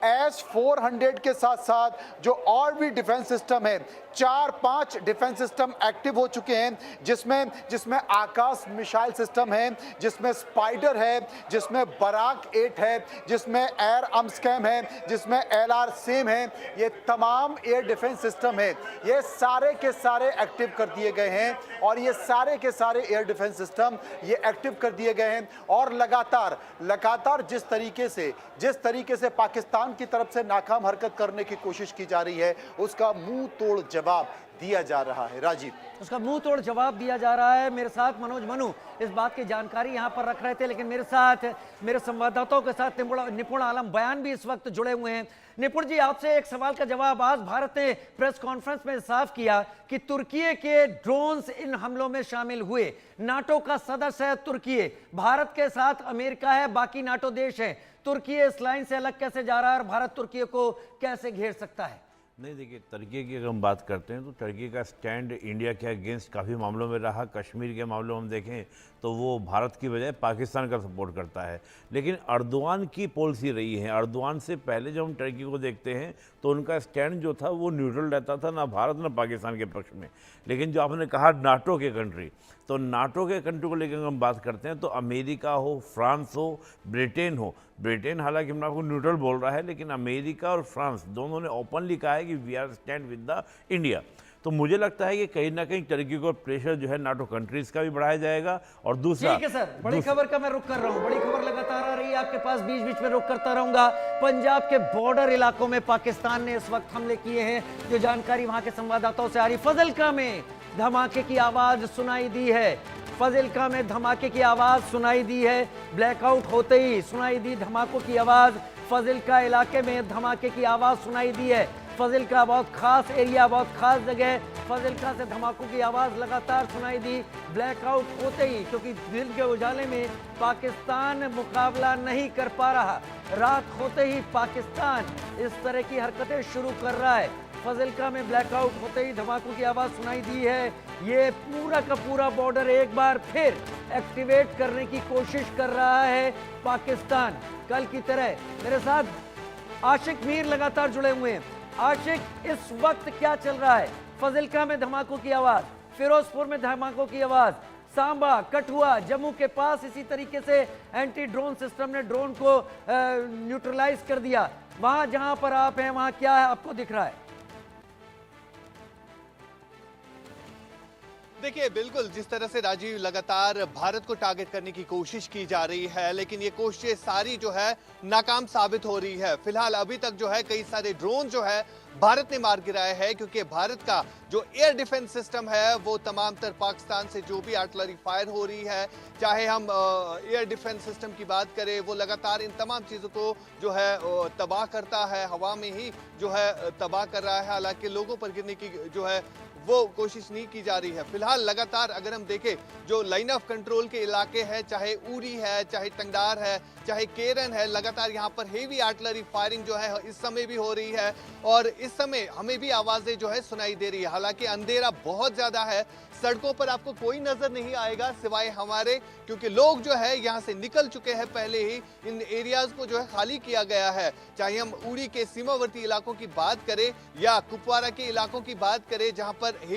S-400 के साथ साथ जो और भी डिफेंस सिस्टम है, 4-5 डिफेंस सिस्टम एक्टिव हो चुके हैं, जिसमें आकाश मिसाइल सिस्टम है, जिसमें स्पाइडर है, जिसमें बराक 8 है, जिसमें एयर अम्स्कैम है, जिसमें LR सेम है। ये तमाम एयर डिफेंस सिस्टम है, ये सारे के सारे एक्टिव कर दिए गए हैं और ये सारे के सारे एयर डिफेंस सिस्टम ये एक्टिव कर दिए गए हैं। और लगातार जिस तरीके से पाकिस्तान की तरफ से नाकाम हरकत करने की कोशिश की जा रही है, उसका मुंह तोड़ जवाब दिया जा रहा है। राजीव, उसका मुंह तोड़ जवाब दिया जा रहा है। मेरे साथ मनोज मनु इस बात की जानकारी यहां पर रख रहे थे, लेकिन मेरे साथ मेरे संवाददाताओं के साथ निपुण आलम बयान भी इस वक्त जुड़े हुए हैं। निपुण जी, आपसे एक सवाल का जवाब। आज भारत ने प्रेस कॉन्फ्रेंस में साफ किया कि तुर्की के ड्रोन्स इन हमलों में शामिल हुए। नाटो का सदस्य है तुर्की, भारत के साथ अमेरिका है, बाकी नाटो देश है। तुर्की इस लाइन से अलग कैसे जा रहा है और भारत तुर्की को कैसे घेर सकता है? नहीं, देखिए, तुर्की की अगर हम बात करते हैं तो तुर्की का स्टैंड इंडिया के अगेंस्ट काफ़ी मामलों में रहा। कश्मीर के मामलों में हम देखें तो वो भारत की बजाय पाकिस्तान का सपोर्ट करता है। लेकिन अर्दवान की पॉलिसी रही है, अर्दवान से पहले जब हम तुर्की को देखते हैं तो उनका स्टैंड जो था वो न्यूट्रल रहता था, ना भारत ना पाकिस्तान के पक्ष में। लेकिन जो आपने कहा नाटो के कंट्री, तो नाटो के कंट्री को लेकर हम बात करते हैं तो अमेरिका हो, फ्रांस हो, ब्रिटेन हो। ब्रिटेन हालांकि हम आपको न्यूट्रल बोल रहा है, लेकिन अमेरिका और फ्रांस दोनों ने ओपनली कहा है कि we are stand with the India. तो मुझे लगता है कि कहीं ना कहीं तुर्की को प्रेशर जो है नाटो कंट्रीज का भी बढ़ाया जाएगा। और दूसरा, ठीक है सर, बड़ी खबर का मैं रुख कर रहा हूं। बड़ी खबर लगातार आ रही है आपके पास, बीच बीच में रुख करता रहूंगा। पंजाब के बॉर्डर इलाकों में पाकिस्तान ने इस वक्त हमले किए हैं, जो जानकारी वहां के संवाददाताओं से आ रही। फजलका में धमाके की आवाज सुनाई दी है, फजिल्का में धमाके की आवाज सुनाई दी है। ब्लैकआउट होते ही सुनाई दी धमाकों की आवाज। फजिल्का इलाके में धमाके की आवाज सुनाई दी है। फजिल्का बहुत खास एरिया, बहुत खास जगह। फजिल्का से धमाकों की आवाज लगातार सुनाई दी ब्लैकआउट होते ही, क्योंकि दिन के उजाले में पाकिस्तान मुकाबला नहीं कर पा रहा। रात होते ही पाकिस्तान इस तरह की हरकतें शुरू कर रहा है। फजिल्का में ब्लैकआउट होते ही धमाकों की आवाज सुनाई दी है। ये पूरा का पूरा बॉर्डर एक बार फिर एक्टिवेट करने की कोशिश कर रहा है पाकिस्तान। कल की तरह मेरे साथ आशिक मीर लगातार जुड़े हुए हैं। आशिक, इस वक्त क्या चल रहा है? फजिल्का में धमाकों की आवाज, फिरोजपुर में धमाकों की आवाज, सांबा, कठुआ, जम्मू के पास इसी तरीके से एंटी ड्रोन सिस्टम ने ड्रोन को न्यूट्रलाइज कर दिया। वहां जहां पर आप हैं वहां क्या है आपको दिख रहा है? देखिए, बिल्कुल जिस तरह से राजीव लगातार भारत को टारगेट करने की कोशिश की जा रही है, लेकिन ये कोशिशें सारी जो है नाकाम साबित हो रही है। फिलहाल अभी तक जो है कई सारे ड्रोन जो है भारत ने मार गिराए हैं, क्योंकि भारत का जो एयर डिफेंस सिस्टम है वो तमाम तर पाकिस्तान से जो भी आर्टिलरी फायर हो रही है, चाहे हम एयर डिफेंस सिस्टम की बात करें, वो लगातार इन तमाम चीज़ों को जो है तबाह करता है, हवा में ही जो है तबाह कर रहा है। हालांकि लोगों पर गिरने की जो है वो कोशिश नहीं की जा रही है। फिलहाल लगातार अगर हम देखें जो लाइन ऑफ कंट्रोल के इलाके हैं, चाहे उरी है, चाहे टंगडार है, चाहे केरन है, लगातार यहाँ पर हेवी आर्टिलरी फायरिंग जो है इस समय भी हो रही है और इस समय हमें भी आवाजें जो है सुनाई दे रही है। हालांकि अंधेरा बहुत ज्यादा है, सड़कों पर आपको कोई नजर नहीं आएगा सिवाय हमारे, क्योंकि लोग जो है यहाँ से निकल चुके हैं, पहले ही इन एरियाज को जो है खाली किया गया है। चाहे हम उड़ी के सीमावर्ती इलाकों की बात करें या कुपवारा के इलाकों की बात करें, जहां पर हेवी